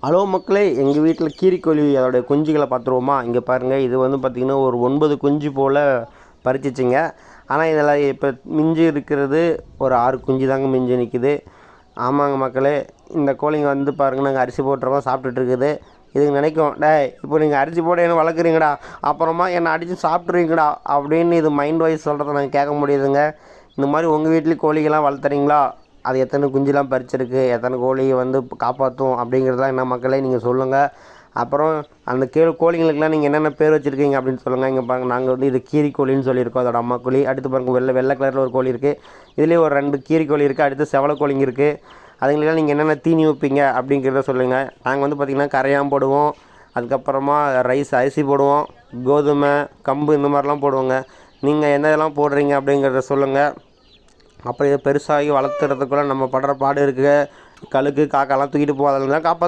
Hello மக்களே, எங்கள் வீட்டில் கீரிக்கோழி அதோடைய குஞ்சுகளை பார்த்துருவோமா? இங்கே பாருங்கள், இது வந்து பார்த்திங்கன்னா ஒரு 9 குஞ்சு போல் பறிச்சிச்சிங்க. ஆனால் இதில் இப்போ மிஞ்சி இருக்கிறது ஒரு 6 குஞ்சு தாங்க மிஞ்சி நிற்கிது. ஆமாங்க மக்களே, இந்த கோழிங்க வந்து பாருங்கள், நாங்கள் அரிசி போட்டுறோம் சாப்பிட்டுட்டு இருக்குது. இதுக்கு நினைக்கும், இப்போ நீங்கள் அரிசி போட என்ன வளர்க்குறீங்கடா, அப்புறமா என்னை அடித்து சாப்பிட்ருவீங்கடா அப்படின்னு இது மைண்ட் வாய்ஸ் சொல்கிறத நாங்கள் கேட்க முடியுதுங்க. இந்த மாதிரி உங்கள் வீட்லேயும் கோழிகள்லாம் வளர்த்துறீங்களா? அது எத்தனை குஞ்சுலாம் பறிச்சிருக்கு, எத்தனை கோழியை வந்து காப்பாற்றும் அப்படிங்கிறதுலாம் என்ன மக்களே நீங்கள் சொல்லுங்கள். அப்புறம் அந்த கோழிங்களுக்கெல்லாம் நீங்கள் என்னென்ன பேர் வச்சுருக்கீங்க அப்படின்னு சொல்லுங்கள். இங்கே பாருங்கள், நாங்கள் வந்து இது கீரிக்கோழின்னு சொல்லியிருக்கோம், அதோட அம்மா கோழி. அடுத்து பாருங்கள், வெள்ளை கலரில் ஒரு கோழி இருக்குது. இதுலேயே ஒரு 2 கீரிக்கோழி இருக்குது. அடுத்து செவலை கோழிங்க இருக்குது. அதுங்களுக்கெல்லாம் நீங்கள் என்னென்ன தீனி வைப்பீங்க அப்படிங்கிறத சொல்லுங்கள். நாங்கள் வந்து பார்த்திங்கன்னா கரையான் போடுவோம், அதுக்கப்புறமா அரிசி போடுவோம், கோதுமை, கம்பு இந்த மாதிரிலாம் போடுவோங்க. நீங்கள் என்ன இதெல்லாம் போடுறீங்க அப்படிங்கிறத சொல்லுங்கள். அப்புறம் இதை பெருசாகி வளர்த்துறதுக்குள்ளே நம்ம படுற பாடு இருக்குது. கழுகு காக்காலாம் தூக்கிட்டு போகாதெல்லாம் காப்பாற்று.